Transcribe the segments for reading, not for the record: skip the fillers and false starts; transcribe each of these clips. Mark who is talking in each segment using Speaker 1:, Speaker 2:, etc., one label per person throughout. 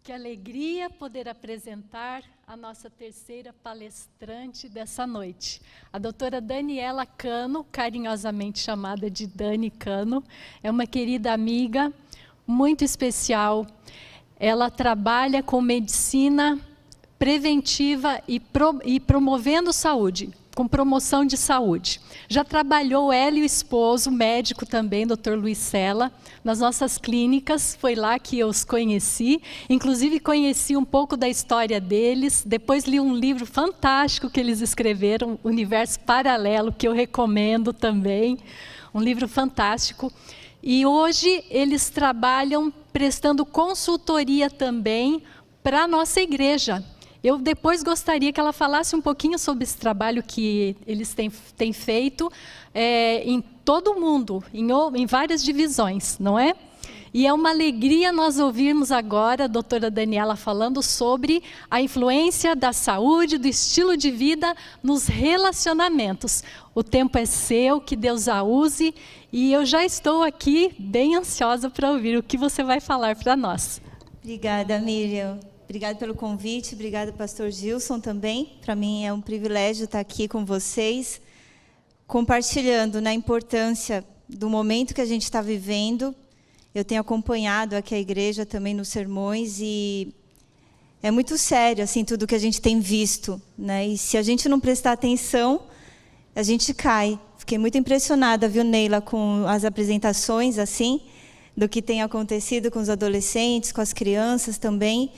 Speaker 1: Que alegria poder apresentar a nossa terceira palestrante dessa noite. A doutora Daniela Cano, carinhosamente chamada de Dani Cano, é uma querida amiga, muito especial. Ela trabalha com medicina preventiva e promovendo saúde, com promoção de saúde. Já trabalhou ela e o esposo, médico também, Dr. Luiz Sela, nas nossas clínicas. Foi lá que eu os conheci. Inclusive, conheci um pouco da história deles. Depois li um livro fantástico que eles escreveram, Universo Paralelo, que eu recomendo também. Um livro fantástico. E hoje eles trabalham prestando consultoria também para a nossa igreja. Eu depois gostaria que ela falasse um pouquinho sobre esse trabalho que eles têm feito em todo o mundo, em várias divisões, não é? E é uma alegria nós ouvirmos agora a doutora Daniela falando sobre a influência da saúde, do estilo de vida nos relacionamentos. O tempo é seu, que Deus a use, e eu já estou aqui bem ansiosa para ouvir o que você vai falar para nós.
Speaker 2: Obrigada, Miriam. Obrigada pelo convite, obrigada, pastor Gilson, também. Para mim é um privilégio estar aqui com vocês, compartilhando na importância do momento que a gente está vivendo. Eu tenho acompanhado aqui a igreja também nos sermões e é muito sério assim, tudo que a gente tem visto, né? E se a gente não prestar atenção, a gente cai. Fiquei muito impressionada, viu, Neila, com as apresentações assim, do que tem acontecido com os adolescentes, com as crianças também.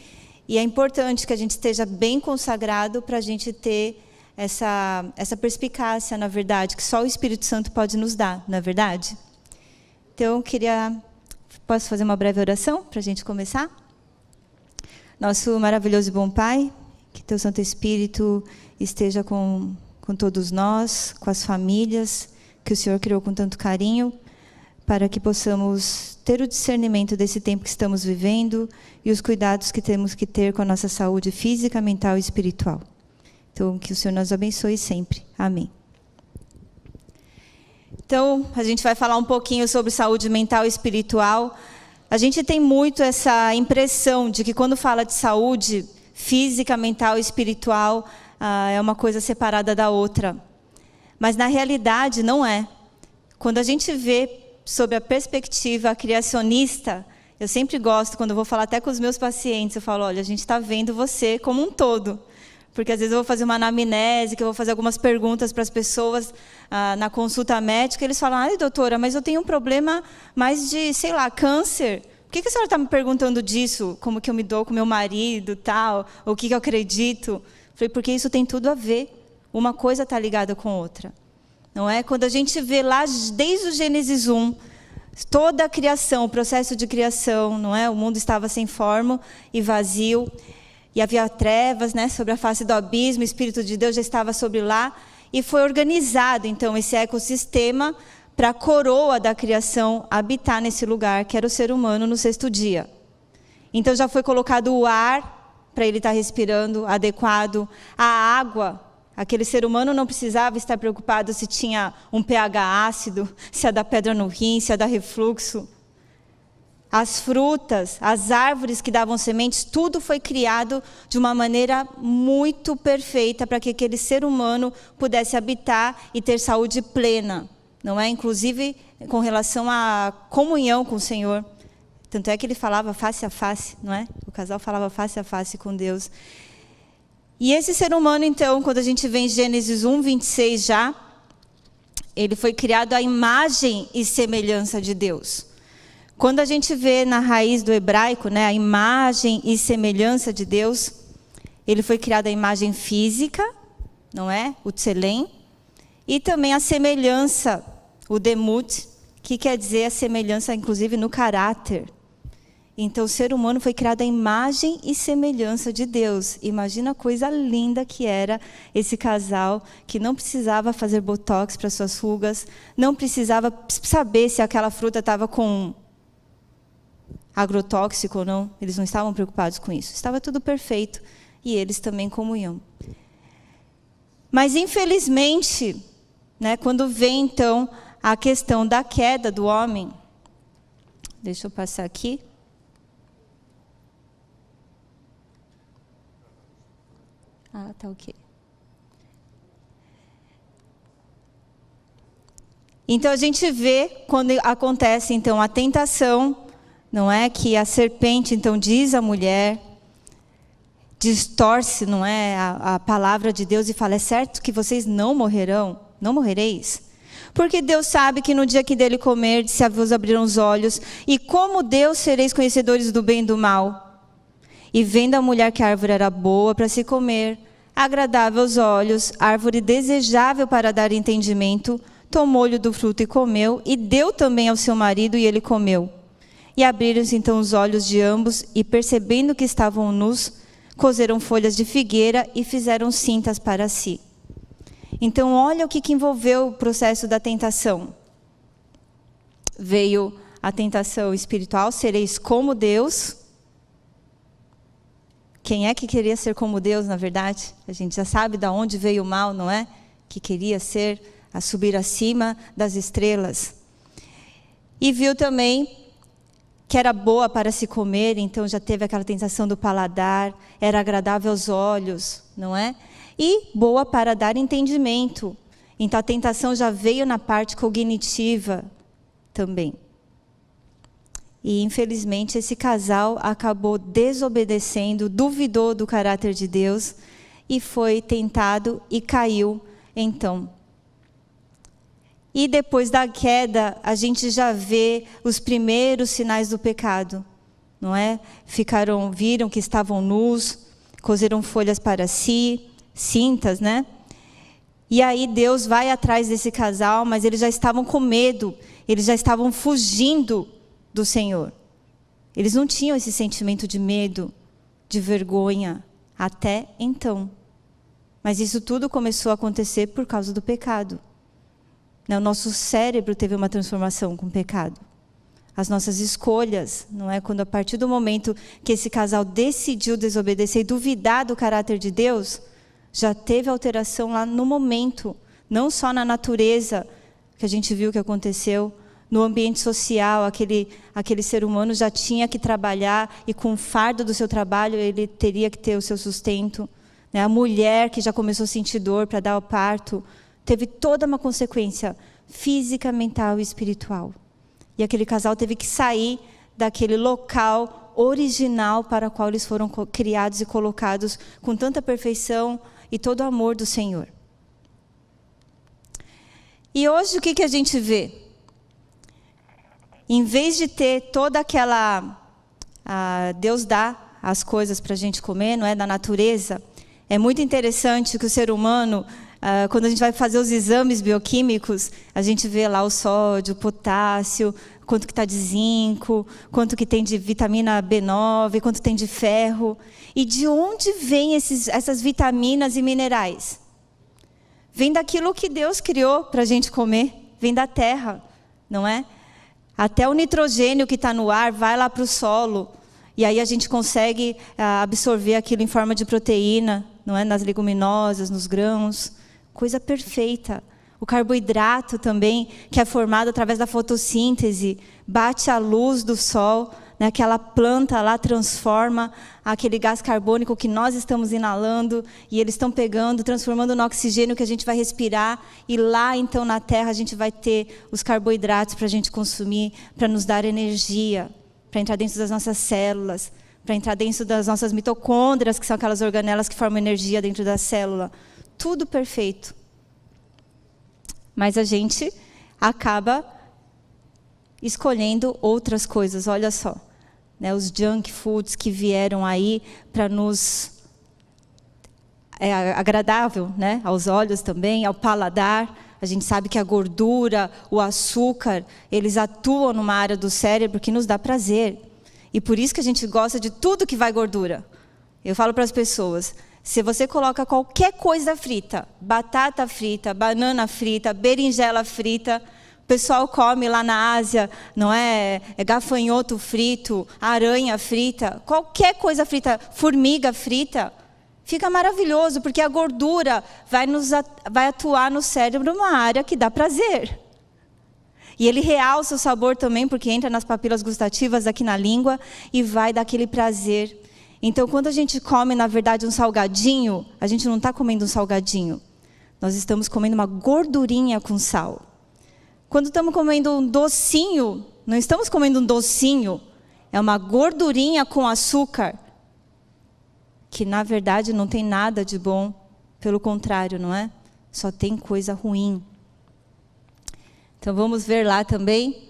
Speaker 2: E é importante que a gente esteja bem consagrado para a gente ter essa perspicácia, na verdade, que só o Espírito Santo pode nos dar, não é verdade? Então, posso fazer uma breve oração para a gente começar? Nosso maravilhoso e bom Pai, que Teu Santo Espírito esteja com todos nós, com as famílias que o Senhor criou com tanto carinho, para que possamos ter o discernimento desse tempo que estamos vivendo e os cuidados que temos que ter com a nossa saúde física, mental e espiritual. Então, que o Senhor nos abençoe sempre. Amém. Então, a gente vai falar um pouquinho sobre saúde mental e espiritual. A gente tem muito essa impressão de que quando fala de saúde física, mental e espiritual, é uma coisa separada da outra. Mas, na realidade, não é. Quando a gente vê sobre a perspectiva criacionista, eu sempre gosto, quando eu vou falar até com os meus pacientes, eu falo, olha, a gente está vendo você como um todo. Porque às vezes eu vou fazer uma anamnese, que eu vou fazer algumas perguntas para as pessoas na consulta médica, e eles falam, ai, doutora, mas eu tenho um problema mais de, sei lá, câncer. Por que a senhora está me perguntando disso? Como que eu me dou com meu marido, tal, ou o que eu acredito? Eu falei, porque isso tem tudo a ver. Uma coisa está ligada com outra. Não é? Quando a gente vê lá, desde o Gênesis 1, toda a criação, o processo de criação, não é? O mundo estava sem forma e vazio, e havia trevas, né, sobre a face do abismo, o Espírito de Deus já estava sobre lá, e foi organizado, então, esse ecossistema para a coroa da criação habitar nesse lugar, que era o ser humano, no sexto dia. Então, já foi colocado o ar, para ele estar respirando, adequado, a água. Aquele ser humano não precisava estar preocupado se tinha um pH ácido, se ia dar pedra no rim, se ia dar refluxo. As frutas, as árvores que davam sementes, tudo foi criado de uma maneira muito perfeita para que aquele ser humano pudesse habitar e ter saúde plena, não é? Inclusive com relação à comunhão com o Senhor. Tanto é que ele falava face a face, não é? O casal falava face a face com Deus. E esse ser humano, então, quando a gente vê em Gênesis 1, 26 já, ele foi criado à imagem e semelhança de Deus. Quando a gente vê na raiz do hebraico, né, a imagem e semelhança de Deus, ele foi criado à imagem física, não é? O tselem, e também a semelhança, o demut, que quer dizer a semelhança, inclusive, no caráter. Então, o ser humano foi criado à imagem e semelhança de Deus. Imagina a coisa linda que era esse casal, que não precisava fazer botox para suas rugas, não precisava saber se aquela fruta estava com agrotóxico ou não. Eles não estavam preocupados com isso. Estava tudo perfeito. E eles também em comunhão. Mas, infelizmente, né, quando vem, então, a questão da queda do homem, deixa eu passar aqui. Ah, tá ok. Então a gente vê quando acontece então a tentação, não é, que a serpente então diz à mulher, distorce, não é, a palavra de Deus e fala: é certo que vocês não morrerão, não morrereis? Porque Deus sabe que no dia que dele comer, se vos abrirão os olhos, e como Deus sereis conhecedores do bem e do mal. E vendo a mulher que a árvore era boa para se comer, agradável aos olhos, árvore desejável para dar entendimento, tomou-lhe do fruto e comeu, e deu também ao seu marido, e ele comeu. E abriram-se então os olhos de ambos, e percebendo que estavam nus, coseram folhas de figueira e fizeram cintas para si. Então, olha o que envolveu o processo da tentação. Veio a tentação espiritual: sereis como Deus. Quem é que queria ser como Deus, na verdade? A gente já sabe de onde veio o mal, não é? Que queria ser, a subir acima das estrelas. E viu também que era boa para se comer, então já teve aquela tentação do paladar, era agradável aos olhos, não é? E boa para dar entendimento. Então a tentação já veio na parte cognitiva também. E infelizmente esse casal acabou desobedecendo, duvidou do caráter de Deus e foi tentado e caiu então. E depois da queda, a gente já vê os primeiros sinais do pecado, não é? Viram que estavam nus, coseram folhas para si, cintas, né? E aí Deus vai atrás desse casal, mas eles já estavam com medo, eles já estavam fugindo do Senhor. Eles não tinham esse sentimento de medo, de vergonha, até então. Mas isso tudo começou a acontecer por causa do pecado. O nosso cérebro teve uma transformação com o pecado. As nossas escolhas, não é? Quando a partir do momento que esse casal decidiu desobedecer e duvidar do caráter de Deus, já teve alteração lá no momento, não só na natureza, que a gente viu que aconteceu, no ambiente social, aquele ser humano já tinha que trabalhar e com o fardo do seu trabalho ele teria que ter o seu sustento. Né? A mulher que já começou a sentir dor para dar o parto, teve toda uma consequência física, mental e espiritual. E aquele casal teve que sair daquele local original para o qual eles foram criados e colocados com tanta perfeição e todo o amor do Senhor. E hoje o que a gente vê? Em vez de ter toda aquela... Deus dá as coisas para a gente comer, não é? Da natureza. É muito interessante que o ser humano... quando a gente vai fazer os exames bioquímicos, a gente vê lá o sódio, o potássio, quanto que está de zinco, quanto que tem de vitamina B9, quanto tem de ferro. E de onde vêm essas vitaminas e minerais? Vem daquilo que Deus criou para a gente comer, vem da terra, não é? Até o nitrogênio que está no ar vai lá para o solo, e aí a gente consegue absorver aquilo em forma de proteína, não é? Nas leguminosas, nos grãos. Coisa perfeita. O carboidrato também, que é formado através da fotossíntese, bate a luz do sol, né? Aquela planta lá transforma aquele gás carbônico que nós estamos inalando, e eles estão pegando, transformando no oxigênio que a gente vai respirar, e lá então na terra a gente vai ter os carboidratos para a gente consumir, para nos dar energia, para entrar dentro das nossas células, para entrar dentro das nossas mitocôndrias, que são aquelas organelas que formam energia dentro da célula. Tudo perfeito. Mas a gente acaba escolhendo outras coisas, olha só. Né, os junk foods que vieram aí para nos... É agradável, né, aos olhos também, ao paladar. A gente sabe que a gordura, o açúcar, eles atuam numa área do cérebro que nos dá prazer. E por isso que a gente gosta de tudo que vai gordura. Eu falo para as pessoas... Se você coloca qualquer coisa frita, batata frita, banana frita, berinjela frita, o pessoal come lá na Ásia, não é? É gafanhoto frito, aranha frita, qualquer coisa frita, formiga frita, fica maravilhoso, porque a gordura vai atuar no cérebro numa área que dá prazer. E ele realça o sabor também, porque entra nas papilas gustativas aqui na língua e vai dar aquele prazer. Então, quando a gente come, na verdade, um salgadinho, a gente não está comendo um salgadinho. Nós estamos comendo uma gordurinha com sal. Quando estamos comendo um docinho, não estamos comendo um docinho, é uma gordurinha com açúcar, que na verdade não tem nada de bom, pelo contrário, não é? Só tem coisa ruim. Então vamos ver lá também.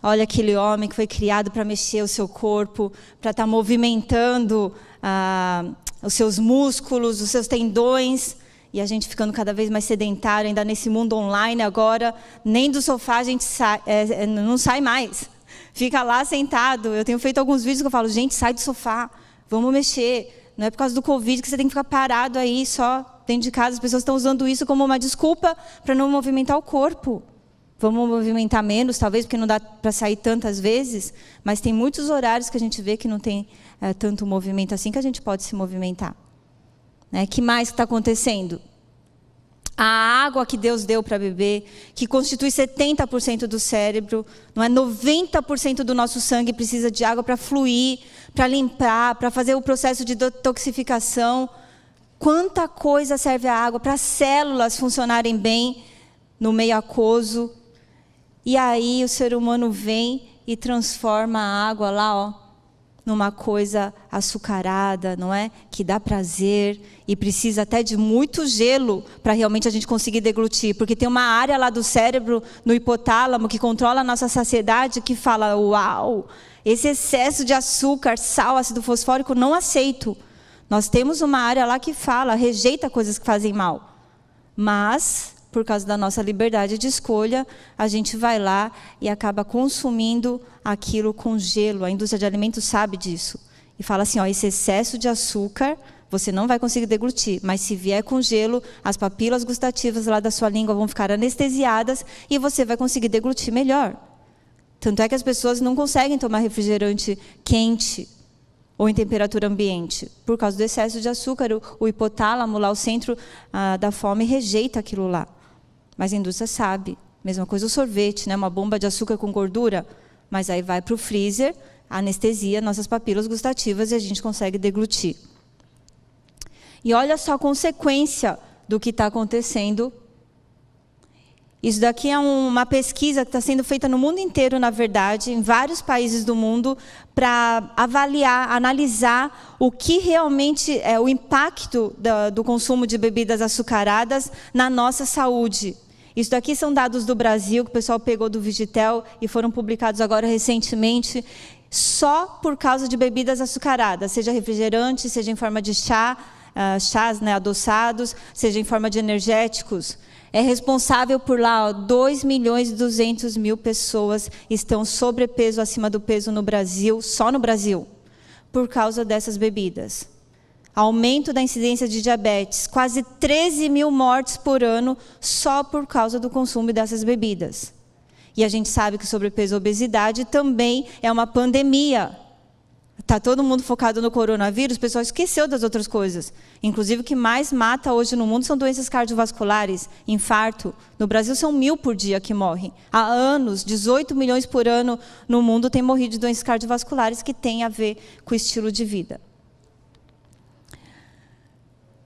Speaker 2: Olha aquele homem que foi criado para mexer o seu corpo, para estar movimentando os seus músculos, os seus tendões. E a gente ficando cada vez mais sedentário, ainda nesse mundo online agora, nem do sofá a gente não sai mais. Fica lá sentado. Eu tenho feito alguns vídeos que eu falo, gente, sai do sofá, vamos mexer. Não é por causa do Covid que você tem que ficar parado aí só dentro de casa. As pessoas estão usando isso como uma desculpa para não movimentar o corpo. Vamos movimentar menos, talvez, porque não dá para sair tantas vezes, mas tem muitos horários que a gente vê que não tem tanto movimento assim que a gente pode se movimentar. Né? Que mais está acontecendo? A água que Deus deu para beber, que constitui 70% do cérebro, não é? 90% do nosso sangue precisa de água para fluir, para limpar, para fazer o processo de detoxificação. Quanta coisa serve a água para as células funcionarem bem no meio aquoso. E aí o ser humano vem e transforma a água lá, ó, numa coisa açucarada, não é? Que dá prazer e precisa até de muito gelo para realmente a gente conseguir deglutir. Porque tem uma área lá do cérebro, no hipotálamo, que controla a nossa saciedade, que fala, uau, esse excesso de açúcar, sal, ácido fosfórico, não aceito. Nós temos uma área lá que fala, rejeita coisas que fazem mal. Mas, por causa da nossa liberdade de escolha, a gente vai lá e acaba consumindo aquilo com gelo. A indústria de alimentos sabe disso. E fala assim, ó, esse excesso de açúcar, você não vai conseguir deglutir. Mas se vier com gelo, as papilas gustativas lá da sua língua vão ficar anestesiadas e você vai conseguir deglutir melhor. Tanto é que as pessoas não conseguem tomar refrigerante quente ou em temperatura ambiente, por causa do excesso de açúcar. O hipotálamo, lá o centro da fome, rejeita aquilo lá. Mas a indústria sabe. Mesma coisa o sorvete, né? Uma bomba de açúcar com gordura, mas aí vai para o freezer, anestesia nossas papilas gustativas e a gente consegue deglutir. E olha só a consequência do que está acontecendo. Isso daqui é uma pesquisa que está sendo feita no mundo inteiro, na verdade, em vários países do mundo, para avaliar, analisar o que realmente é o impacto do consumo de bebidas açucaradas na nossa saúde. Isso daqui são dados do Brasil, que o pessoal pegou do Vigitel e foram publicados agora recentemente, só por causa de bebidas açucaradas, seja refrigerante, seja em forma de chás, né, adoçados, seja em forma de energéticos. É responsável por lá, 2.200.000 pessoas estão sobrepeso, acima do peso no Brasil, só no Brasil, por causa dessas bebidas. Aumento da incidência de diabetes, quase 13.000 mortes por ano, só por causa do consumo dessas bebidas. E a gente sabe que sobrepeso e obesidade também é uma pandemia. Está todo mundo focado no coronavírus, o pessoal esqueceu das outras coisas. Inclusive, o que mais mata hoje no mundo são doenças cardiovasculares, infarto. No Brasil, são 1.000 por dia que morrem. Há anos, 18 milhões por ano no mundo têm morrido de doenças cardiovasculares que têm a ver com o estilo de vida.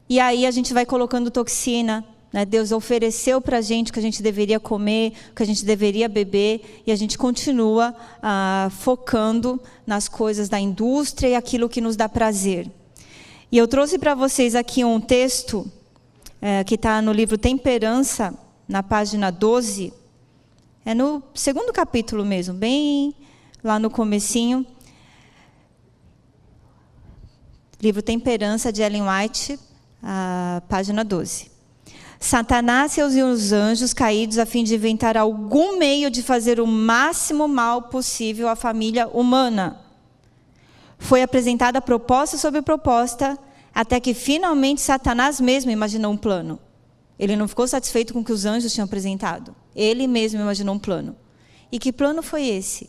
Speaker 2: E aí a gente vai colocando toxina, né? Deus ofereceu para a gente o que a gente deveria comer, o que a gente deveria beber, e a gente continua focando nas coisas da indústria e aquilo que nos dá prazer. E eu trouxe para vocês aqui um texto que está no livro Temperança, na página 12. É no segundo capítulo mesmo, bem lá no comecinho. Livro Temperança, de Ellen White, página 12. Satanás e os anjos caídos a fim de inventar algum meio de fazer o máximo mal possível à família humana. Foi apresentada proposta sobre proposta, até que finalmente Satanás mesmo imaginou um plano. Ele não ficou satisfeito com o que os anjos tinham apresentado. Ele mesmo imaginou um plano. E que plano foi esse?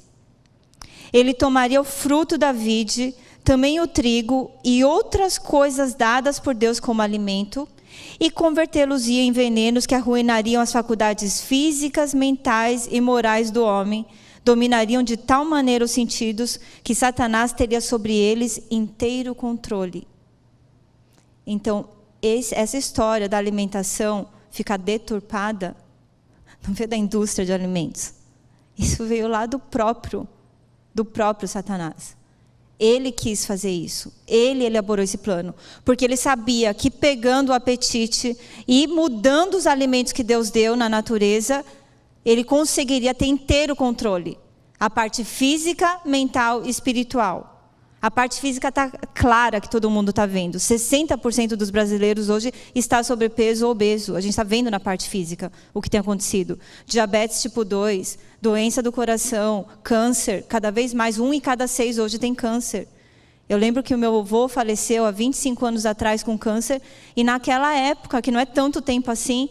Speaker 2: Ele tomaria o fruto da vide, também o trigo e outras coisas dadas por Deus como alimento, e convertê-los-ia em venenos que arruinariam as faculdades físicas, mentais e morais do homem, dominariam de tal maneira os sentidos que Satanás teria sobre eles inteiro controle. Então, essa história da alimentação ficar deturpada não veio da indústria de alimentos. Isso veio lá do próprio Satanás. Ele quis fazer isso. Ele elaborou esse plano. Porque ele sabia que pegando o apetite e mudando os alimentos que Deus deu na natureza, ele conseguiria ter inteiro controle. A parte física, mental e espiritual. A parte física está clara, que todo mundo está vendo. 60% dos brasileiros hoje está sobrepeso ou obeso. A gente está vendo na parte física o que tem acontecido. Diabetes tipo 2, doença do coração, câncer. Cada vez mais, 1 em cada 6 hoje tem câncer. Eu lembro que o meu avô faleceu há 25 anos atrás com câncer. E naquela época, que não é tanto tempo assim,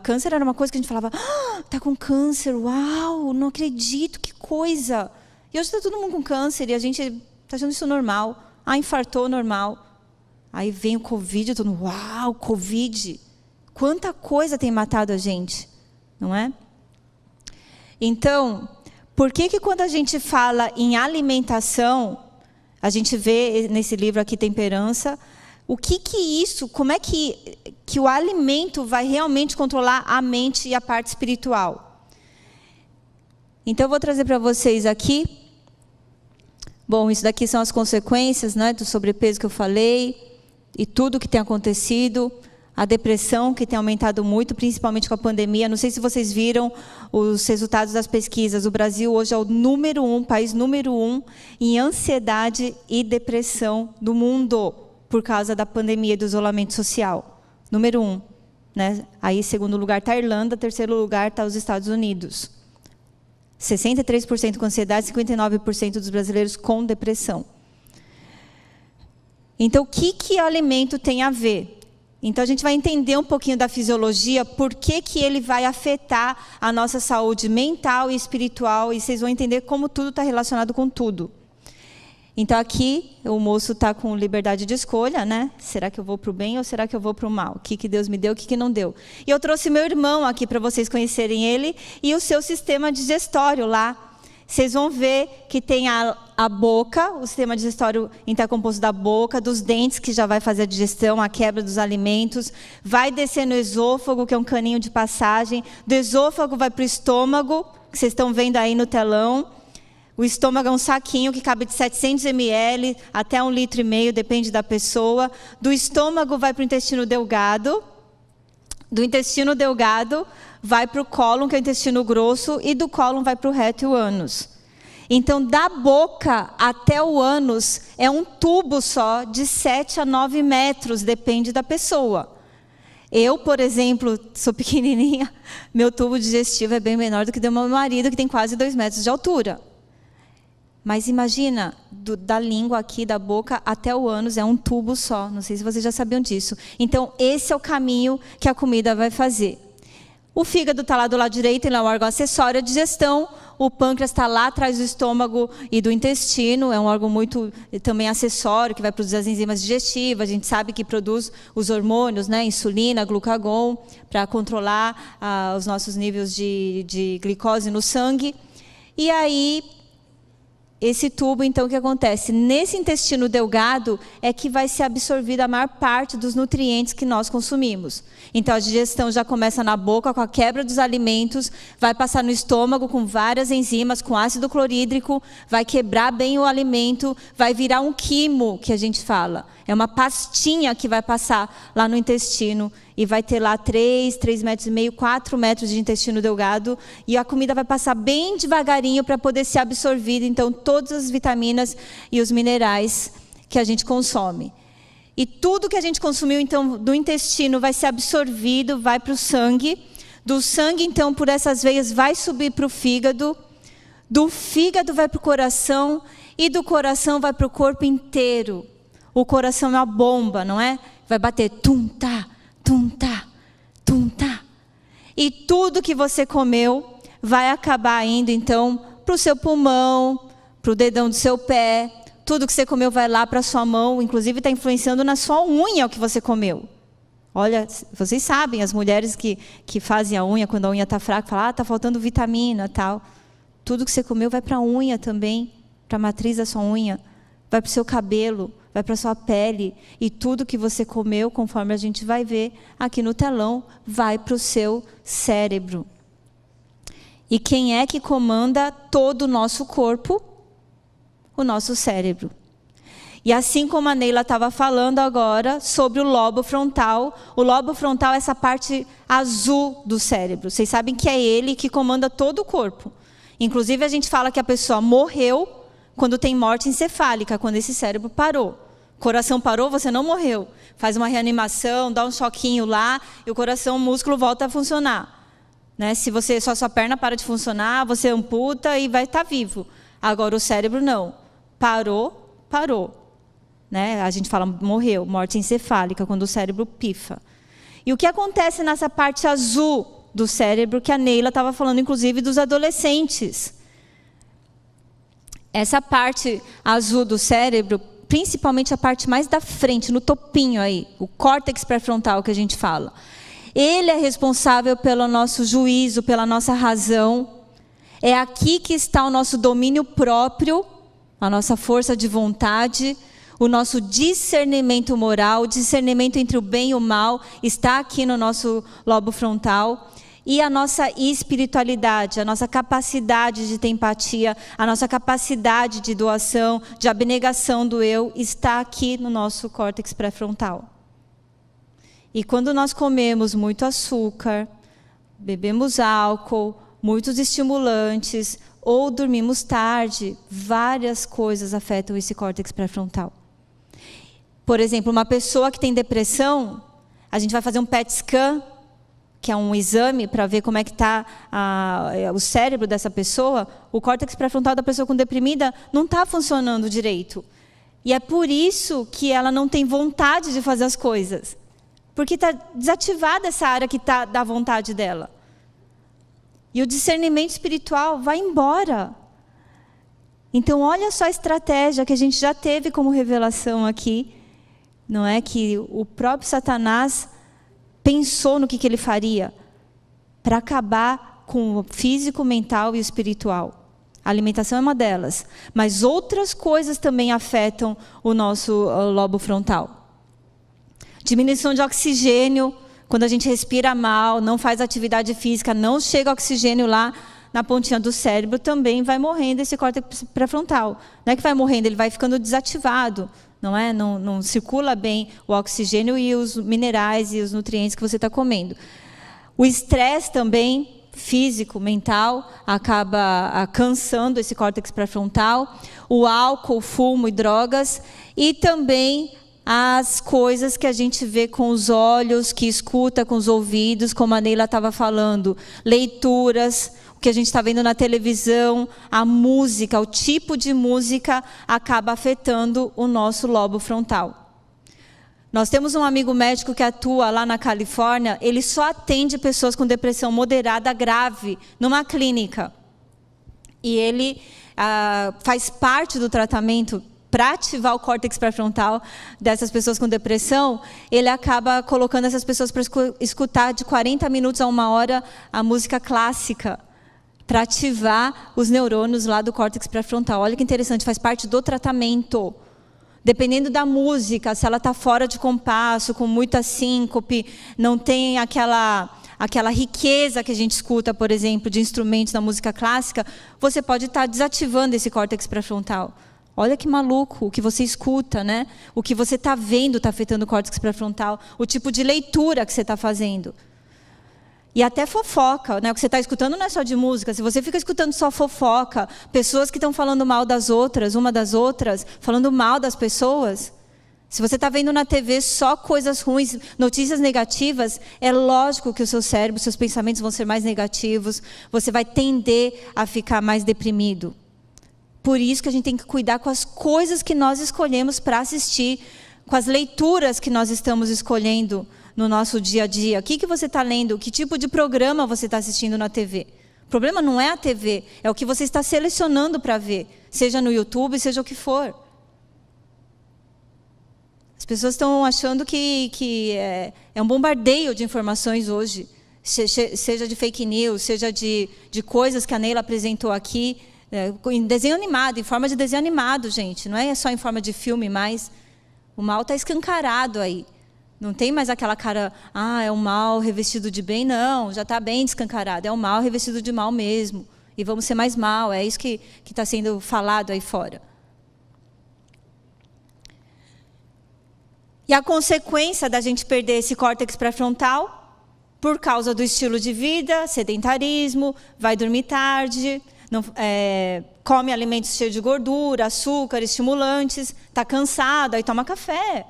Speaker 2: câncer era uma coisa que a gente falava, está com câncer, uau, não acredito, que coisa. E hoje está todo mundo com câncer e a gente está achando isso normal. Infartou, normal. Aí vem o Covid, todo mundo, uau, Covid. Quanta coisa tem matado a gente, não é? Então, por que quando a gente fala em alimentação, a gente vê nesse livro aqui, Temperança, o que isso, como é que o alimento vai realmente controlar a mente e a parte espiritual? Então, eu vou trazer para vocês aqui. Bom, isso daqui são as consequências, né, do sobrepeso que eu falei, e tudo que tem acontecido, a depressão que tem aumentado muito, principalmente com a pandemia. Não sei se vocês viram os resultados das pesquisas. O Brasil hoje é o país número 1 em ansiedade e depressão do mundo, por causa da pandemia e do isolamento social. Número 1. Né? Aí, segundo lugar está a Irlanda, terceiro lugar está os Estados Unidos. 63% com ansiedade, 59% dos brasileiros com depressão. Então, o que o alimento tem a ver? Então, a gente vai entender um pouquinho da fisiologia, por que ele vai afetar a nossa saúde mental e espiritual, e vocês vão entender como tudo está relacionado com tudo. Então, aqui, o moço está com liberdade de escolha, né? Será que eu vou para o bem ou será que eu vou para o mal? O que Deus me deu, o que não deu? E eu trouxe meu irmão aqui para vocês conhecerem ele e o seu sistema digestório lá. Vocês vão ver que tem a boca, o sistema digestório está composto da boca, dos dentes, que já vai fazer a digestão, a quebra dos alimentos, vai descer no esôfago, que é um caninho de passagem, do esôfago vai para o estômago, que vocês estão vendo aí no telão. O estômago é um saquinho que cabe de 700 ml até 1,5 litro, depende da pessoa. Do estômago vai para o intestino delgado. Do intestino delgado vai para o cólon, que é o intestino grosso. E do cólon vai para o reto e o ânus. Então, da boca até o ânus é um tubo só de 7 a 9 metros, depende da pessoa. Eu, por exemplo, sou pequenininha, meu tubo digestivo é bem menor do que o do meu marido, que tem quase 2 metros de altura. Mas imagina, da língua aqui, da boca até o ânus, é um tubo só. Não sei se vocês já sabiam disso. Então, esse é o caminho que a comida vai fazer. O fígado está lá do lado direito, ele é um órgão acessório à digestão. O pâncreas está lá atrás do estômago e do intestino. É um órgão muito também acessório, que vai produzir as enzimas digestivas. A gente sabe que produz os hormônios, né? Insulina, glucagon, para controlar os nossos níveis de glicose no sangue. E aí, esse tubo, então, o que acontece? Nesse intestino delgado é que vai ser absorvida a maior parte dos nutrientes que nós consumimos. Então, a digestão já começa na boca, com a quebra dos alimentos, vai passar no estômago com várias enzimas, com ácido clorídrico, vai quebrar bem o alimento, vai virar um quimo, que a gente fala. É uma pastinha que vai passar lá no intestino e vai ter lá 3,5 metros, 4 metros de intestino delgado, e a comida vai passar bem devagarinho para poder ser absorvida, então, todas as vitaminas e os minerais que a gente consome. E tudo que a gente consumiu, então, do intestino vai ser absorvido, vai para o sangue. Do sangue, então, por essas veias, vai subir para o fígado. Do fígado vai para o coração. E do coração vai para o corpo inteiro. O coração é uma bomba, não é? Vai bater tum-tá, tum-tá, tum-tá. E tudo que você comeu vai acabar indo, então, para o seu pulmão, para o dedão do seu pé. Tudo que você comeu vai lá para a sua mão, inclusive está influenciando na sua unha o que você comeu. Olha, vocês sabem, as mulheres que fazem a unha, quando a unha está fraca, falam, está faltando vitamina, tal. Tudo que você comeu vai para a unha também, para a matriz da sua unha, vai para o seu cabelo, vai para a sua pele. E tudo que você comeu, conforme a gente vai ver aqui no telão, vai para o seu cérebro. E quem é que comanda todo o nosso corpo? O nosso cérebro. E assim como a Neila estava falando agora sobre o lobo frontal é essa parte azul do cérebro. Vocês sabem que é ele que comanda todo o corpo. Inclusive a gente fala que a pessoa morreu quando tem morte encefálica, quando esse cérebro parou. Coração parou, você não morreu. Faz uma reanimação, dá um choquinho lá e o coração, o músculo volta a funcionar. Né? Se você só sua perna para de funcionar, você amputa e vai estar vivo. Agora o cérebro não. Parou. Né? A gente fala morreu, morte encefálica, quando o cérebro pifa. E o que acontece nessa parte azul do cérebro, que a Neila estava falando, inclusive, dos adolescentes? Essa parte azul do cérebro, principalmente a parte mais da frente, no topinho aí, o córtex pré-frontal que a gente fala. Ele é responsável pelo nosso juízo, pela nossa razão. É aqui que está o nosso domínio próprio, a nossa força de vontade, o nosso discernimento moral, o discernimento entre o bem e o mal, está aqui no nosso lobo frontal. E a nossa espiritualidade, a nossa capacidade de ter empatia, a nossa capacidade de doação, de abnegação do eu, está aqui no nosso córtex pré-frontal. E quando nós comemos muito açúcar, bebemos álcool, muitos estimulantes, ou dormimos tarde, várias coisas afetam esse córtex pré-frontal. Por exemplo, uma pessoa que tem depressão, a gente vai fazer um PET scan, que é um exame para ver como é que está o cérebro dessa pessoa. O córtex pré-frontal da pessoa com deprimida não está funcionando direito. E é por isso que ela não tem vontade de fazer as coisas. Porque está desativada essa área que está da vontade dela. E o discernimento espiritual vai embora. Então, olha só a estratégia que a gente já teve como revelação aqui. Não é que o próprio Satanás pensou no que ele faria para acabar com o físico, mental e espiritual. A alimentação é uma delas. Mas outras coisas também afetam o nosso lobo frontal. Diminuição de oxigênio, quando a gente respira mal, não faz atividade física, não chega oxigênio lá na pontinha do cérebro, também vai morrendo esse córtex pré-frontal. Não é que vai morrendo, ele vai ficando desativado. Não é? Não circula bem o oxigênio e os minerais e os nutrientes que você está comendo. O estresse também, físico, mental, acaba cansando esse córtex pré-frontal. O álcool, fumo e drogas. E também as coisas que a gente vê com os olhos, que escuta com os ouvidos, como a Neila estava falando. Leituras, o que a gente está vendo na televisão, a música, o tipo de música acaba afetando o nosso lobo frontal. Nós temos um amigo médico que atua lá na Califórnia, ele só atende pessoas com depressão moderada grave, numa clínica. E ele faz parte do tratamento para ativar o córtex pré-frontal dessas pessoas com depressão. Ele acaba colocando essas pessoas para escutar de 40 minutos a 1 hora a música clássica, para ativar os neurônios lá do córtex pré-frontal. Olha que interessante, faz parte do tratamento. Dependendo da música, se ela está fora de compasso, com muita síncope, não tem aquela riqueza que a gente escuta, por exemplo, de instrumentos na música clássica, você pode estar desativando esse córtex pré-frontal. Olha que maluco, o que você escuta, né? O que você está vendo está afetando o córtex pré-frontal, o tipo de leitura que você está fazendo. E até fofoca, né? O que você está escutando não é só de música. Se você fica escutando só fofoca, pessoas que estão falando mal das outras, uma das outras, falando mal das pessoas. Se você está vendo na TV só coisas ruins, notícias negativas, é lógico que o seu cérebro, seus pensamentos vão ser mais negativos. Você vai tender a ficar mais deprimido. Por isso que a gente tem que cuidar com as coisas que nós escolhemos para assistir, com as leituras que nós estamos escolhendo no nosso dia a dia. O que você está lendo? Que tipo de programa você está assistindo na TV? O problema não é a TV, é o que você está selecionando para ver, seja no YouTube, seja o que for. As pessoas estão achando que é um bombardeio de informações hoje. seja de fake news, seja de coisas que a Neila apresentou aqui, em desenho animado, em forma de desenho animado, gente. Não é só em forma de filme, mas o mal está escancarado aí. Não tem mais aquela cara, é um mal revestido de bem. Não, já está bem escancarado. É um mal revestido de mal mesmo. E vamos ser mais mal. É isso que está sendo falado aí fora. E a consequência da gente perder esse córtex pré-frontal, por causa do estilo de vida, sedentarismo, vai dormir tarde, não, come alimentos cheios de gordura, açúcar, estimulantes, está cansado, aí toma café.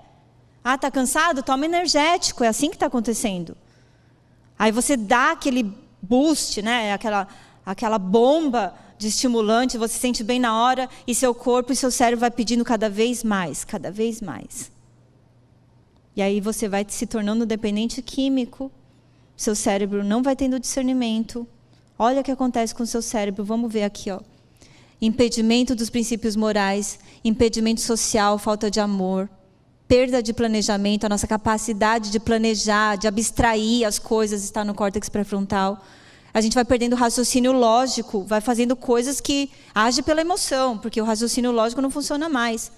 Speaker 2: Está cansado? Toma energético, é assim que está acontecendo. Aí você dá aquele boost, né? aquela bomba de estimulante, você se sente bem na hora, e seu corpo e seu cérebro vai pedindo cada vez mais, cada vez mais. E aí você vai se tornando dependente químico, seu cérebro não vai tendo discernimento. Olha o que acontece com o seu cérebro, vamos ver aqui. Impedimento dos princípios morais, impedimento social, falta de amor, perda de planejamento, a nossa capacidade de planejar, de abstrair as coisas está no córtex pré-frontal. A gente vai perdendo o raciocínio lógico, vai fazendo coisas que agem pela emoção, porque o raciocínio lógico não funciona mais.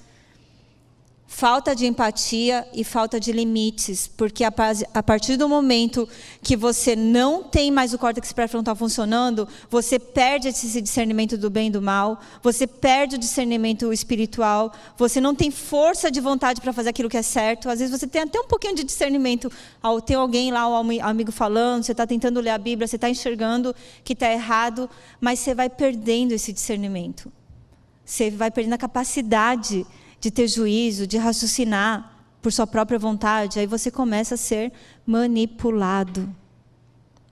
Speaker 2: Falta de empatia e falta de limites, porque a partir do momento que você não tem mais o córtex pré-frontal funcionando, você perde esse discernimento do bem e do mal, você perde o discernimento espiritual, você não tem força de vontade para fazer aquilo que é certo. Às vezes você tem até um pouquinho de discernimento, tem alguém lá, um amigo falando, você está tentando ler a Bíblia, você está enxergando que está errado, mas você vai perdendo esse discernimento. Você vai perdendo a capacidade de ter juízo, de raciocinar por sua própria vontade, aí você começa a ser manipulado.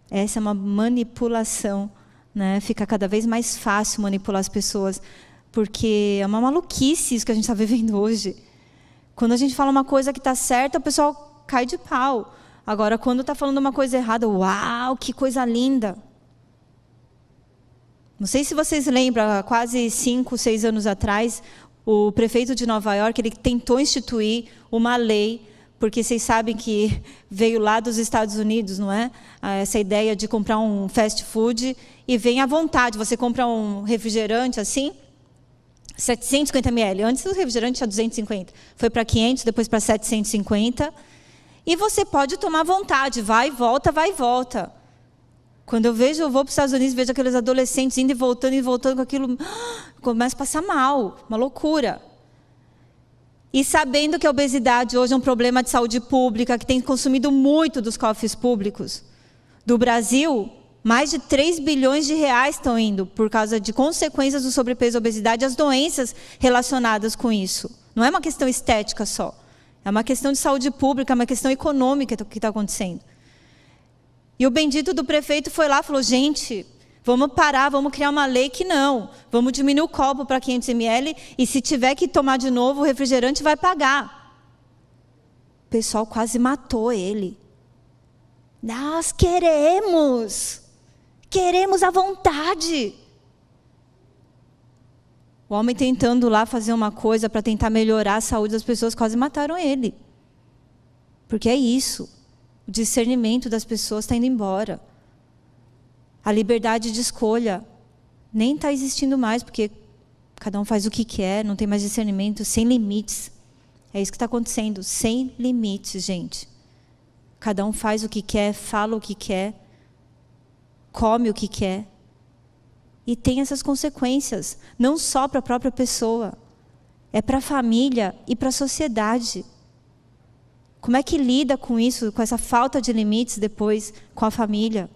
Speaker 2: Essa é uma manipulação, né? Fica cada vez mais fácil manipular as pessoas, porque é uma maluquice isso que a gente está vivendo hoje. Quando a gente fala uma coisa que está certa, o pessoal cai de pau. Agora, quando está falando uma coisa errada, uau, que coisa linda! Não sei se vocês lembram, há quase 5, 6 anos atrás, o prefeito de Nova York, ele tentou instituir uma lei, porque vocês sabem que veio lá dos Estados Unidos, não é? Essa ideia de comprar um fast food e vem à vontade. Você compra um refrigerante assim, 750 ml. Antes o refrigerante tinha 250. Foi para 500, depois para 750. E você pode tomar à vontade, vai e volta, vai e volta. Quando eu vou para os Estados Unidos, vejo aqueles adolescentes indo e voltando com aquilo, começa a passar mal, uma loucura. E sabendo que a obesidade hoje é um problema de saúde pública, que tem consumido muito dos cofres públicos do Brasil, mais de 3 bilhões de reais estão indo por causa de consequências do sobrepeso e obesidade, as doenças relacionadas com isso. Não é uma questão estética só, é uma questão de saúde pública, é uma questão econômica que está acontecendo. E o bendito do prefeito foi lá e falou, gente, vamos parar, vamos criar uma lei que não. Vamos diminuir o copo para 500 ml e se tiver que tomar de novo, o refrigerante vai pagar. O pessoal quase matou ele. Nós queremos à vontade. O homem tentando lá fazer uma coisa para tentar melhorar a saúde das pessoas, quase mataram ele. Porque é isso. O discernimento das pessoas está indo embora. A liberdade de escolha nem está existindo mais, porque cada um faz o que quer, não tem mais discernimento, sem limites. É isso que está acontecendo, sem limites, gente. Cada um faz o que quer, fala o que quer, come o que quer. E tem essas consequências, não só para a própria pessoa, é para a família e para a sociedade. Como é que lida com isso, com essa falta de limites depois com a família?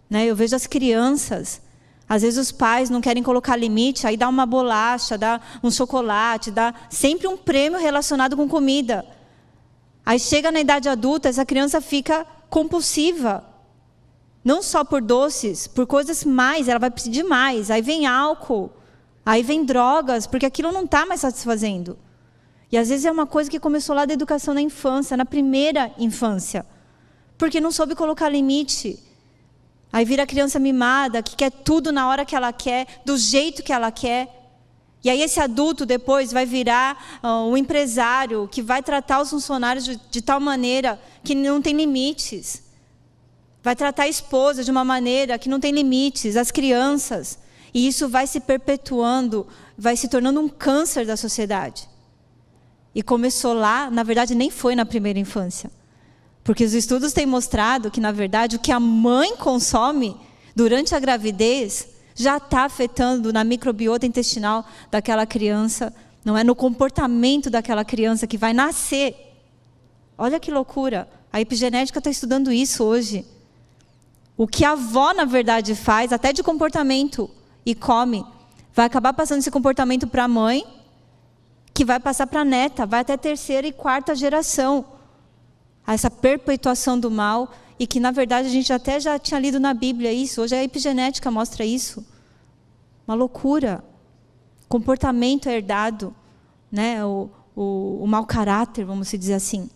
Speaker 2: Né? Eu vejo as crianças, às vezes os pais não querem colocar limite, aí dá uma bolacha, dá um chocolate, dá sempre um prêmio relacionado com comida. Aí chega na idade adulta, essa criança fica compulsiva. Não só por doces, por coisas mais, ela vai pedir mais. Aí vem álcool, aí vem drogas, porque aquilo não está mais satisfazendo. E às vezes é uma coisa que começou lá da educação na infância, na primeira infância. Porque não soube colocar limite. Aí vira a criança mimada, que quer tudo na hora que ela quer, do jeito que ela quer. E aí esse adulto depois vai virar um empresário que vai tratar os funcionários de tal maneira que não tem limites. vai tratar a esposa de uma maneira que não tem limites, as crianças. E isso vai se perpetuando, vai se tornando um câncer da sociedade. E começou lá, na verdade nem foi na primeira infância. Porque os estudos têm mostrado que, na verdade, o que a mãe consome durante a gravidez já está afetando na microbiota intestinal daquela criança, não é? No comportamento daquela criança que vai nascer. Olha que loucura. A epigenética está estudando isso hoje. O que a avó, na verdade, faz, até de comportamento, e come, vai acabar passando esse comportamento para a mãe, que vai passar para a neta, vai até a terceira e quarta geração. Essa perpetuação do mal, e que, na verdade, a gente até já tinha lido na Bíblia isso. Hoje a epigenética mostra isso. Uma loucura. Comportamento herdado, né? O mau caráter, vamos dizer assim.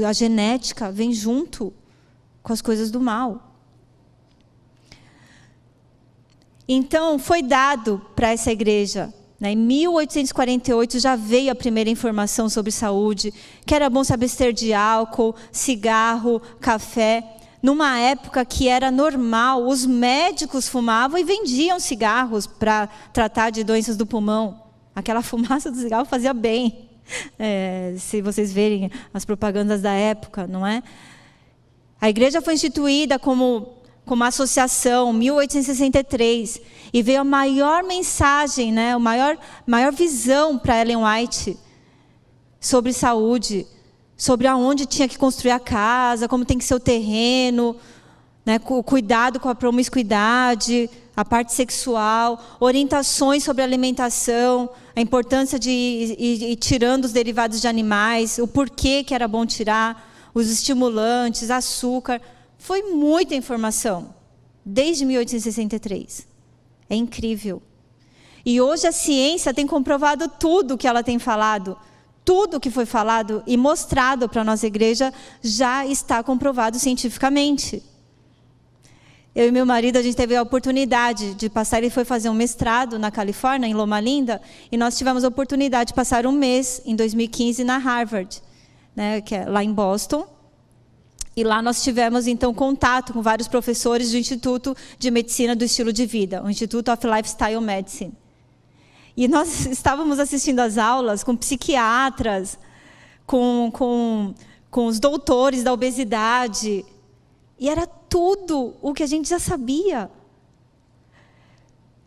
Speaker 2: A genética vem junto com as coisas do mal. Então, foi dado para essa igreja, né? Em 1848 já veio a primeira informação sobre saúde, que era bom se abster de álcool, cigarro, café. Numa época que era normal, os médicos fumavam e vendiam cigarros para tratar de doenças do pulmão. Aquela fumaça do cigarro fazia bem. Se vocês verem as propagandas da época, não é? A igreja foi instituída como associação em 1863, e veio a maior mensagem, né, a maior visão para Ellen White sobre saúde, sobre aonde tinha que construir a casa, como tem que ser o terreno, né, o cuidado com a promiscuidade, a parte sexual, orientações sobre a alimentação, a importância de ir tirando os derivados de animais, o porquê que era bom tirar, os estimulantes, açúcar. Foi muita informação, desde 1863. É incrível. E hoje a ciência tem comprovado tudo o que ela tem falado. Tudo que foi falado e mostrado para a nossa igreja já está comprovado cientificamente. Eu e meu marido, a gente teve a oportunidade de passar, ele foi fazer um mestrado na Califórnia, em Loma Linda, e nós tivemos a oportunidade de passar um mês, em 2015, na Harvard, né, que é lá em Boston. E lá nós tivemos, então, contato com vários professores do Instituto de Medicina do Estilo de Vida, o Institute of Lifestyle Medicine. E nós estávamos assistindo às aulas com psiquiatras, com os doutores da obesidade. E era tudo o que a gente já sabia.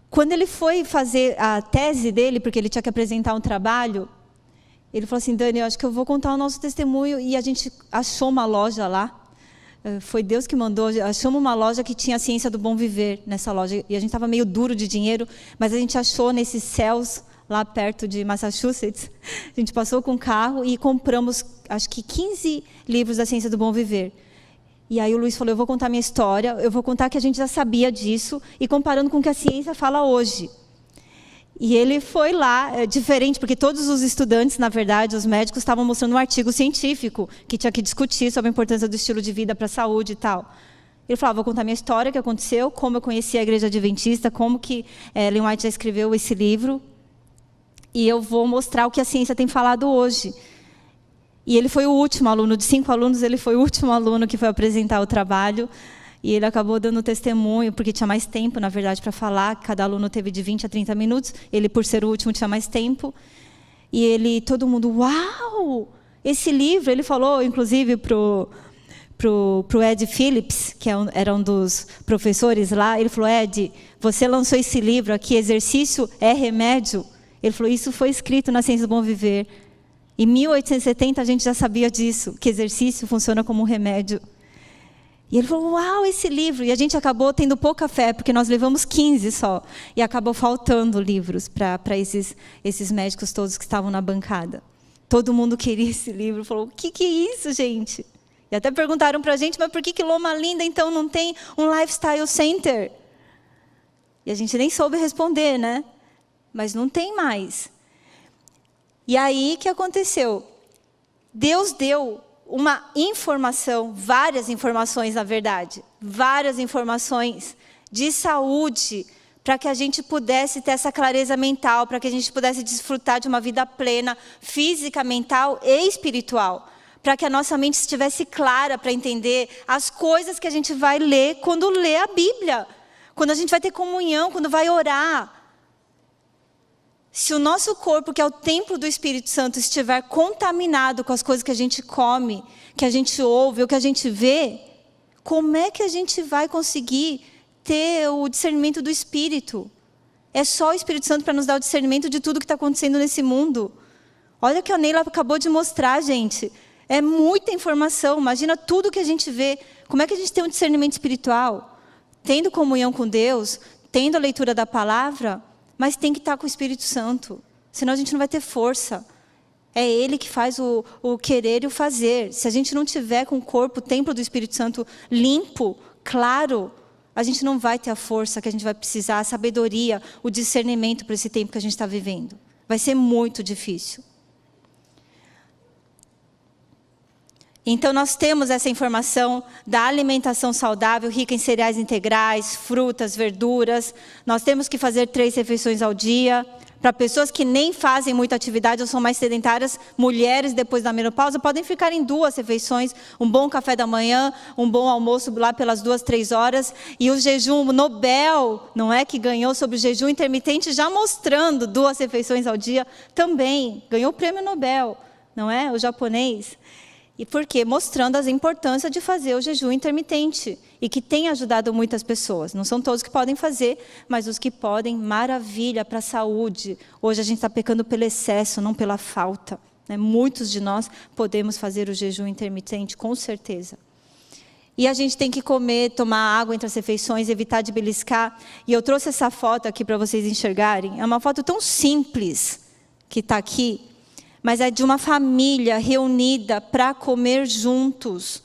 Speaker 2: Quando ele foi fazer a tese dele, porque ele tinha que apresentar um trabalho, ele falou assim: Dani, eu acho que eu vou contar o nosso testemunho. E a gente achou uma loja lá. Foi Deus que mandou. Achamos uma loja que tinha a ciência do bom viver nessa loja. E a gente estava meio duro de dinheiro, mas a gente achou nesses céus, lá perto de Massachusetts. A gente passou com o carro e compramos, acho que 15 livros da ciência do bom viver. E aí o Luiz falou: eu vou contar minha história, eu vou contar que a gente já sabia disso, e comparando com o que a ciência fala hoje. E ele foi lá, diferente, porque todos os estudantes, na verdade, os médicos, estavam mostrando um artigo científico que tinha que discutir sobre a importância do estilo de vida para a saúde e tal. Ele falou: vou contar minha história, o que aconteceu, como eu conheci a Igreja Adventista, como que Ellen White já escreveu esse livro, e eu vou mostrar o que a ciência tem falado hoje. E ele foi o último aluno, de 5 alunos, ele foi o último aluno que foi apresentar o trabalho. E ele acabou dando testemunho, porque tinha mais tempo, na verdade, para falar. Cada aluno teve de 20 a 30 minutos. Ele, por ser o último, tinha mais tempo. E todo mundo: uau! Esse livro, ele falou, inclusive, pro Ed Phillips, que era um dos professores lá. Ele falou: Ed, você lançou esse livro aqui, Exercício é Remédio? Ele falou: isso foi escrito na Ciência do Bom Viver. Em 1870, a gente já sabia disso, que exercício funciona como um remédio. E ele falou: uau, esse livro. E a gente acabou tendo pouca fé, porque nós levamos 15 só. E acabou faltando livros para esses médicos todos que estavam na bancada. Todo mundo queria esse livro. Falou: o que é isso, gente? E até perguntaram para a gente: mas por que Loma Linda, então, não tem um lifestyle center? E a gente nem soube responder, né? Mas não tem mais. E aí, o que aconteceu? Deus deu uma informação, várias informações, na verdade, várias informações de saúde, para que a gente pudesse ter essa clareza mental, para que a gente pudesse desfrutar de uma vida plena, física, mental e espiritual, para que a nossa mente estivesse clara para entender as coisas que a gente vai ler quando lê a Bíblia, quando a gente vai ter comunhão, quando vai orar. Se o nosso corpo, que é o templo do Espírito Santo, estiver contaminado com as coisas que a gente come, que a gente ouve, ou que a gente vê, como é que a gente vai conseguir ter o discernimento do Espírito? É só o Espírito Santo para nos dar o discernimento de tudo que está acontecendo nesse mundo. Olha o que a Neila acabou de mostrar, gente. É muita informação. Imagina tudo que a gente vê. Como é que a gente tem um discernimento espiritual? Tendo comunhão com Deus, tendo a leitura da palavra, mas tem que estar com o Espírito Santo. Senão a gente não vai ter força. É Ele que faz o querer e o fazer. Se a gente não tiver com o corpo, o templo do Espírito Santo limpo, claro, a gente não vai ter a força que a gente vai precisar, a sabedoria, o discernimento para esse tempo que a gente está vivendo. Vai ser muito difícil. Então, nós temos essa informação da alimentação saudável, rica em cereais integrais, frutas, verduras. Nós temos que fazer 3 refeições ao dia. Para pessoas que nem fazem muita atividade ou são mais sedentárias, mulheres depois da menopausa, podem ficar em 2 refeições, um bom café da manhã, um bom almoço lá pelas 2, 3 horas. E o jejum Nobel, não é, que ganhou sobre o jejum intermitente, já mostrando 2 refeições ao dia, também ganhou o prêmio Nobel, não é? O japonês. E por quê? Mostrando a importância de fazer o jejum intermitente. E que tem ajudado muitas pessoas. Não são todos que podem fazer, mas os que podem, maravilha para a saúde. Hoje a gente está pecando pelo excesso, não pela falta. Né? Muitos de nós podemos fazer o jejum intermitente, com certeza. E a gente tem que comer, tomar água entre as refeições, evitar de beliscar. E eu trouxe essa foto aqui para vocês enxergarem. É uma foto tão simples que está aqui. Mas é de uma família reunida para comer juntos.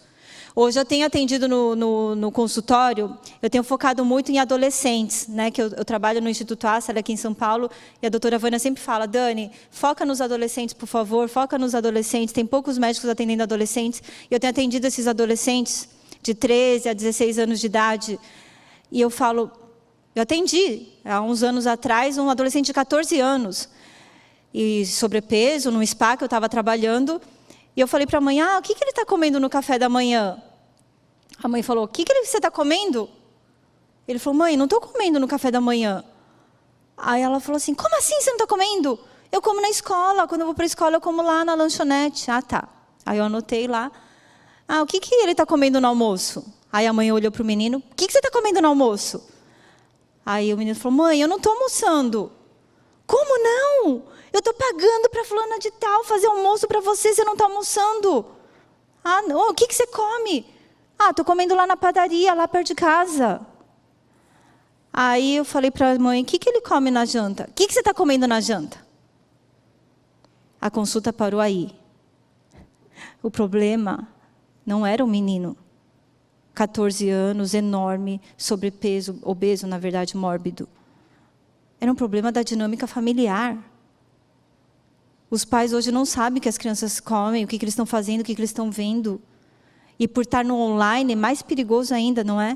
Speaker 2: Hoje eu tenho atendido no consultório, eu tenho focado muito em adolescentes, né, que eu trabalho no Instituto Asser, aqui em São Paulo, e a doutora Vânia sempre fala, Dani, foca nos adolescentes, por favor, foca nos adolescentes, tem poucos médicos atendendo adolescentes, e eu tenho atendido esses adolescentes de 13 a 16 anos de idade, e eu falo, eu atendi, há uns anos atrás, um adolescente de 14 anos, e sobrepeso, num spa que eu estava trabalhando, e eu falei para a mãe, o que ele está comendo no café da manhã? A mãe falou, o que você está comendo? Ele falou, mãe, não estou comendo no café da manhã. Aí ela falou assim, como assim você não está comendo? Eu como na escola, quando eu vou para a escola eu como lá na lanchonete. Ah, tá. Aí eu anotei lá, o que ele está comendo no almoço? Aí a mãe olhou para o menino, o que você está comendo no almoço? Aí o menino falou, mãe, eu não estou almoçando. Como não? Eu estou pagando para fulana de tal fazer almoço para você não está almoçando. Não, o que você come? Estou comendo lá na padaria, lá perto de casa. Aí eu falei para a mãe, o que ele come na janta? O que você está comendo na janta? A consulta parou aí. O problema não era o menino. 14 anos, enorme, sobrepeso, obeso, na verdade, mórbido. Era um problema da dinâmica familiar. Os pais hoje não sabem o que as crianças comem, o que eles estão fazendo, o que eles estão vendo. E por estar no online, é mais perigoso ainda, não é?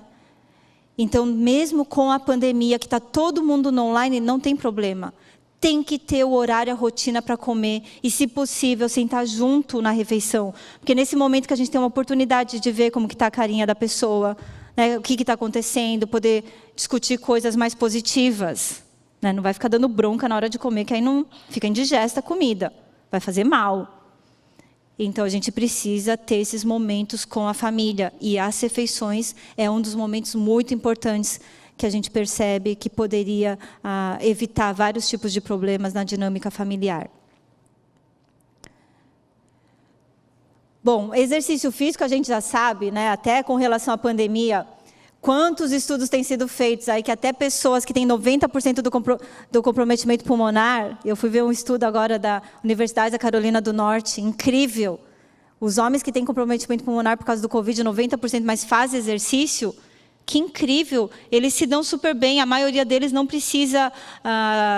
Speaker 2: Então, mesmo com a pandemia, que está todo mundo no online, não tem problema. Tem que ter o horário, a rotina para comer. E, se possível, sentar junto na refeição. Porque nesse momento que a gente tem uma oportunidade de ver como está a carinha da pessoa, né, o que está acontecendo, poder discutir coisas mais positivas. Né? Não vai ficar dando bronca na hora de comer, que aí não fica indigesta a comida. Vai fazer mal. Então, a gente precisa ter esses momentos com a família. E as refeições é um dos momentos muito importantes que a gente percebe que poderia evitar vários tipos de problemas na dinâmica familiar. Bom, exercício físico a gente já sabe, né? Até com relação à pandemia, quantos estudos têm sido feitos aí que até pessoas que têm 90% do comprometimento pulmonar, eu fui ver um estudo agora da Universidade da Carolina do Norte, incrível. Os homens que têm comprometimento pulmonar por causa do Covid, 90%, mas fazem exercício, que incrível, eles se dão super bem, a maioria deles não precisa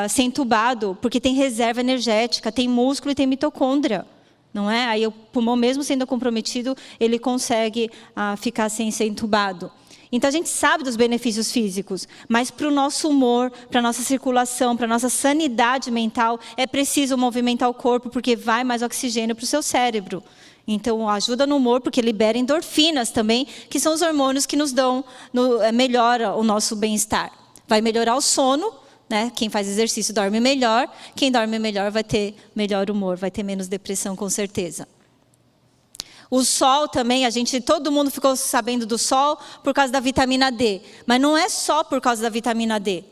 Speaker 2: ser entubado, porque tem reserva energética, tem músculo e tem mitocôndria. Não é? Aí o pulmão, mesmo sendo comprometido, ele consegue ficar sem ser entubado. Então, a gente sabe dos benefícios físicos, mas para o nosso humor, para a nossa circulação, para a nossa sanidade mental, é preciso movimentar o corpo, porque vai mais oxigênio para o seu cérebro. Então, ajuda no humor, porque libera endorfinas também, que são os hormônios que nos dão, melhora o nosso bem-estar. Vai melhorar o sono, né? Quem faz exercício dorme melhor, quem dorme melhor vai ter melhor humor, vai ter menos depressão, com certeza. O sol também, todo mundo ficou sabendo do sol por causa da vitamina D. Mas não é só por causa da vitamina D.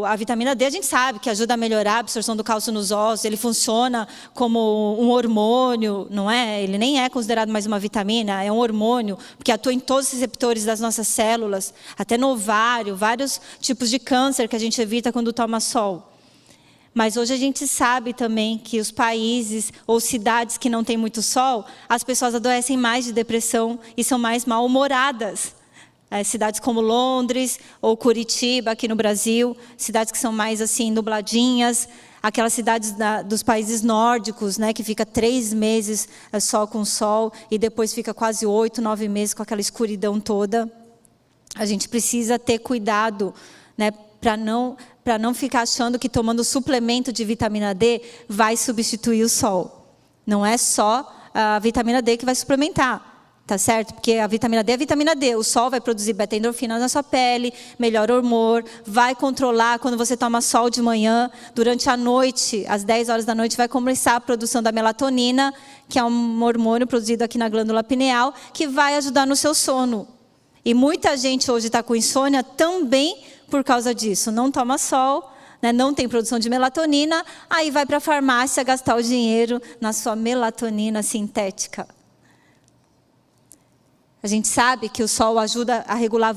Speaker 2: A vitamina D a gente sabe que ajuda a melhorar a absorção do cálcio nos ossos. Ele funciona como um hormônio, não é? Ele nem é considerado mais uma vitamina, é um hormônio, porque atua em todos os receptores das nossas células, até no ovário, vários tipos de câncer que a gente evita quando toma sol. Mas hoje a gente sabe também que os países ou cidades que não têm muito sol, as pessoas adoecem mais de depressão e são mais mal-humoradas. Cidades como Londres ou Curitiba, aqui no Brasil, cidades que são mais assim, nubladinhas, aquelas cidades dos países nórdicos, né, que fica 3 meses só com sol e depois fica quase 8, 9 meses com aquela escuridão toda. A gente precisa ter cuidado, né, para não ficar achando que tomando suplemento de vitamina D vai substituir o sol. Não é só a vitamina D que vai suplementar, tá certo? Porque a vitamina D é a vitamina D. O sol vai produzir beta-endorfina na sua pele, melhora o humor, vai controlar quando você toma sol de manhã. Durante a noite, às 10 horas da noite, vai começar a produção da melatonina, que é um hormônio produzido aqui na glândula pineal, que vai ajudar no seu sono. E muita gente hoje está com insônia também por causa disso. Não toma sol, né, não tem produção de melatonina, aí vai para a farmácia gastar o dinheiro na sua melatonina sintética. A gente sabe que o sol ajuda a regular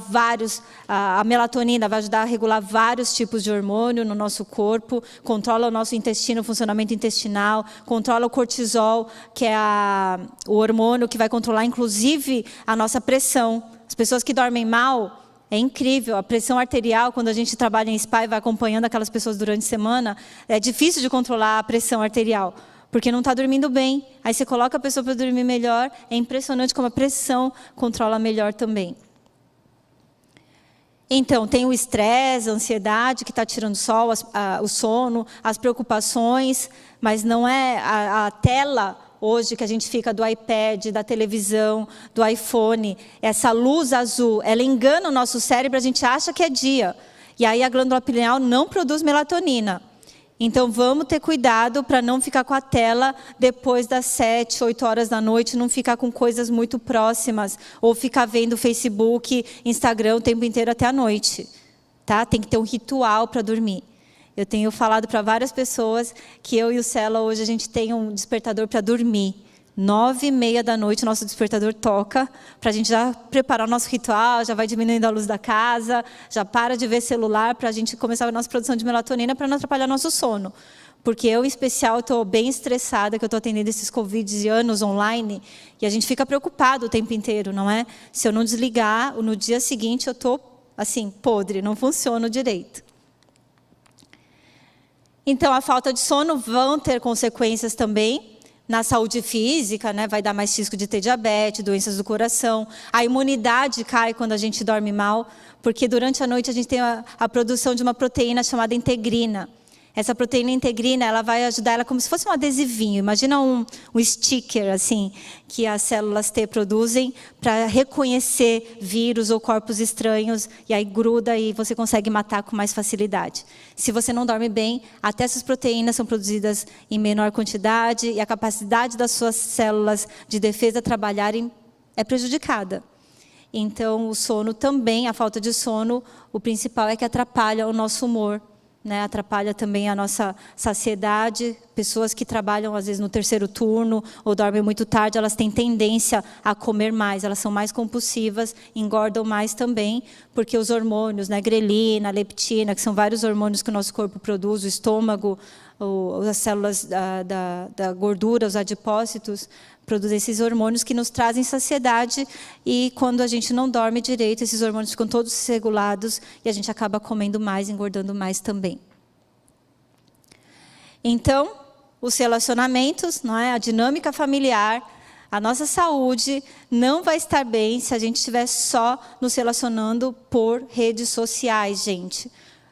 Speaker 2: a melatonina vai ajudar a regular vários tipos de hormônio no nosso corpo, controla o nosso intestino, o funcionamento intestinal, controla o cortisol, que é o hormônio que vai controlar inclusive a nossa pressão. As pessoas que dormem mal, é incrível, a pressão arterial, quando a gente trabalha em spa e vai acompanhando aquelas pessoas durante a semana, é difícil de controlar a pressão arterial, porque não está dormindo bem. Aí você coloca a pessoa para dormir melhor, é impressionante como a pressão controla melhor também. Então, tem o estresse, a ansiedade, que está tirando o sono, as preocupações, mas não é a tela hoje que a gente fica do iPad, da televisão, do iPhone, essa luz azul, ela engana o nosso cérebro, a gente acha que é dia. E aí a glândula pineal não produz melatonina. Então vamos ter cuidado para não ficar com a tela depois das 7, 8 horas da noite, não ficar com coisas muito próximas, ou ficar vendo Facebook, Instagram o tempo inteiro até a noite. Tá? Tem que ter um ritual para dormir. Eu tenho falado para várias pessoas que eu e o Cela hoje a gente tem um despertador para dormir. 9h30 da noite o nosso despertador toca, para a gente já preparar o nosso ritual, já vai diminuindo a luz da casa, já para de ver celular para a gente começar a nossa produção de melatonina para não atrapalhar nosso sono. Porque eu, em especial, estou bem estressada, que eu estou atendendo esses Covid de anos online, e a gente fica preocupado o tempo inteiro, não é? Se eu não desligar, no dia seguinte eu estou, assim, podre, não funciona direito. Então, a falta de sono vão ter consequências também na saúde física, né? Vai dar mais risco de ter diabetes, doenças do coração. A imunidade cai quando a gente dorme mal, porque durante a noite a gente tem a produção de uma proteína chamada integrina. Essa proteína integrina, ela vai ajudar ela como se fosse um adesivinho. Imagina um sticker, assim, que as células T produzem para reconhecer vírus ou corpos estranhos, e aí gruda e você consegue matar com mais facilidade. Se você não dorme bem, até essas proteínas são produzidas em menor quantidade e a capacidade das suas células de defesa trabalharem é prejudicada. Então, o sono também, a falta de sono, o principal é que atrapalha o nosso humor. Né, atrapalha também a nossa saciedade. Pessoas que trabalham, às vezes, no terceiro turno ou dormem muito tarde, elas têm tendência a comer mais, elas são mais compulsivas, engordam mais também, porque os hormônios, né, grelina, leptina, que são vários hormônios que o nosso corpo produz, o estômago, as células da gordura, os adipócitos, produzem esses hormônios que nos trazem saciedade, e quando a gente não dorme direito, esses hormônios ficam todos desregulados e a gente acaba comendo mais, engordando mais também. Então, os relacionamentos, não é? A dinâmica familiar, A nossa saúde não vai estar bem se a gente estiver só nos relacionando por redes sociais, gente.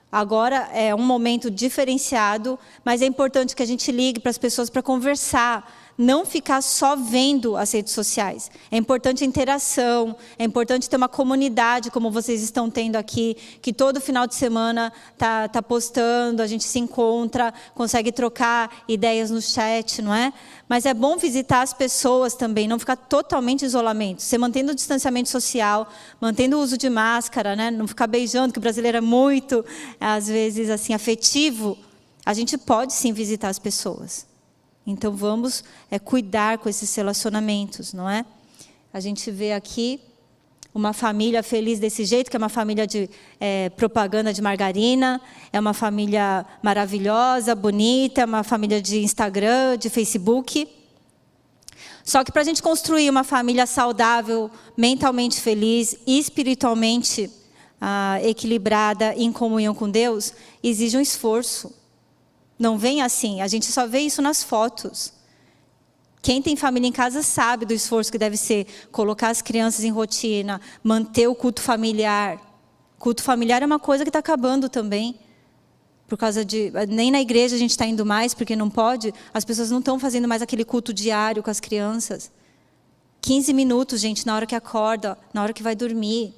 Speaker 2: Agora é um momento diferenciado, mas é importante que a gente ligue para as pessoas para conversar. Não ficar só vendo as redes sociais. É importante a interação, é importante ter uma comunidade, como vocês estão tendo aqui, que todo final de semana tá postando, a gente se encontra, consegue trocar ideias no chat, não é? Mas é bom visitar as pessoas também, não ficar totalmente em isolamento. Você mantendo o distanciamento social, mantendo o uso de máscara, né? Não ficar beijando, que o brasileiro é muito, às vezes, assim, afetivo. A gente pode sim visitar as pessoas. Então, vamos cuidar com esses relacionamentos, não é? A gente vê aqui uma família feliz desse jeito, que é uma família de propaganda de margarina, é uma família maravilhosa, bonita, é uma família de Instagram, de Facebook. Só que para a gente construir uma família saudável, mentalmente feliz, espiritualmente equilibrada, em comunhão com Deus, exige um esforço. Não vem assim, a gente só vê isso nas fotos. Quem tem família em casa sabe do esforço que deve ser colocar as crianças em rotina, manter o culto familiar. Culto familiar é uma coisa que está acabando também. Por causa de... Nem na igreja a gente está indo mais, porque não pode. As pessoas não estão fazendo mais aquele culto diário com as crianças. 15 minutos, gente, na hora que acorda, na hora que vai dormir.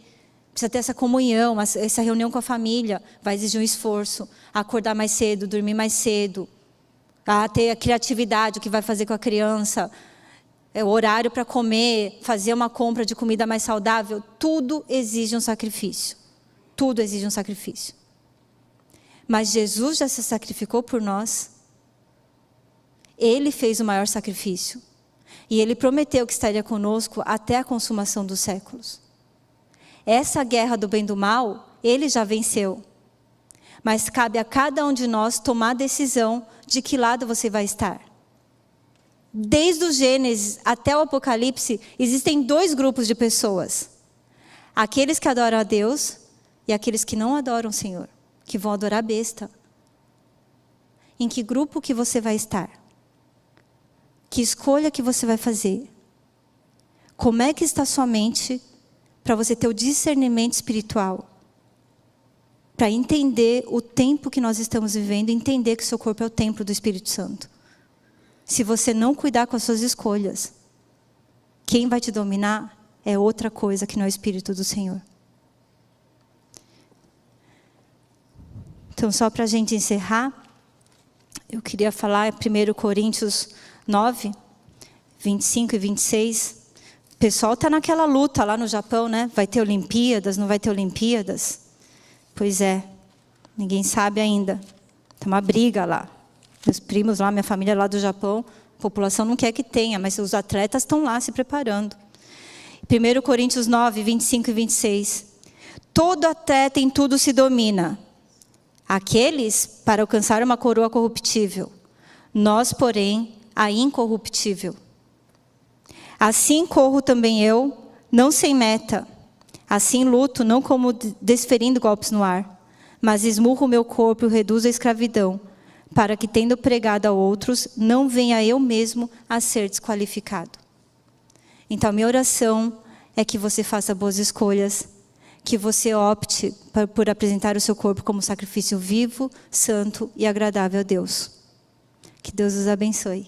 Speaker 2: Precisa ter essa comunhão, essa reunião com a família. Vai exigir um esforço. Acordar mais cedo, dormir mais cedo. Ter a criatividade, o que vai fazer com a criança. O horário para comer, fazer uma compra de comida mais saudável. Tudo exige um sacrifício. Tudo exige um sacrifício. Mas Jesus já se sacrificou por nós. Ele fez o maior sacrifício. E Ele prometeu que estaria conosco até a consumação dos séculos. Essa guerra do bem e do mal, Ele já venceu. Mas cabe a cada um de nós tomar a decisão de que lado você vai estar. Desde o Gênesis até o Apocalipse, existem 2 grupos de pessoas. Aqueles que adoram a Deus e aqueles que não adoram o Senhor, que vão adorar a besta. Em que grupo que você vai estar? Que escolha que você vai fazer? Como é que está sua mente para você ter o discernimento espiritual? Para entender o tempo que nós estamos vivendo, entender que o seu corpo é o templo do Espírito Santo. Se você não cuidar com as suas escolhas, quem vai te dominar é outra coisa que não é o Espírito do Senhor. Então, só para a gente encerrar, eu queria falar 1 Coríntios 9, 25 e 26. O pessoal está naquela luta lá no Japão, né? Vai ter Olimpíadas, não vai ter Olimpíadas? Pois é, ninguém sabe ainda. Tem uma briga lá. Meus primos lá, minha família lá do Japão, a população não quer que tenha, mas os atletas estão lá se preparando. 1 Coríntios 9, 25 e 26. Todo atleta em tudo se domina. Aqueles para alcançar uma coroa corruptível. Nós, porém, a incorruptível. Assim corro também eu, não sem meta. Assim luto, não como desferindo golpes no ar, mas esmurro o meu corpo e o reduzo à escravidão, para que, tendo pregado a outros, não venha eu mesmo a ser desqualificado. Então, a minha oração é que você faça boas escolhas, que você opte por apresentar o seu corpo como sacrifício vivo, santo e agradável a Deus. Que Deus os abençoe.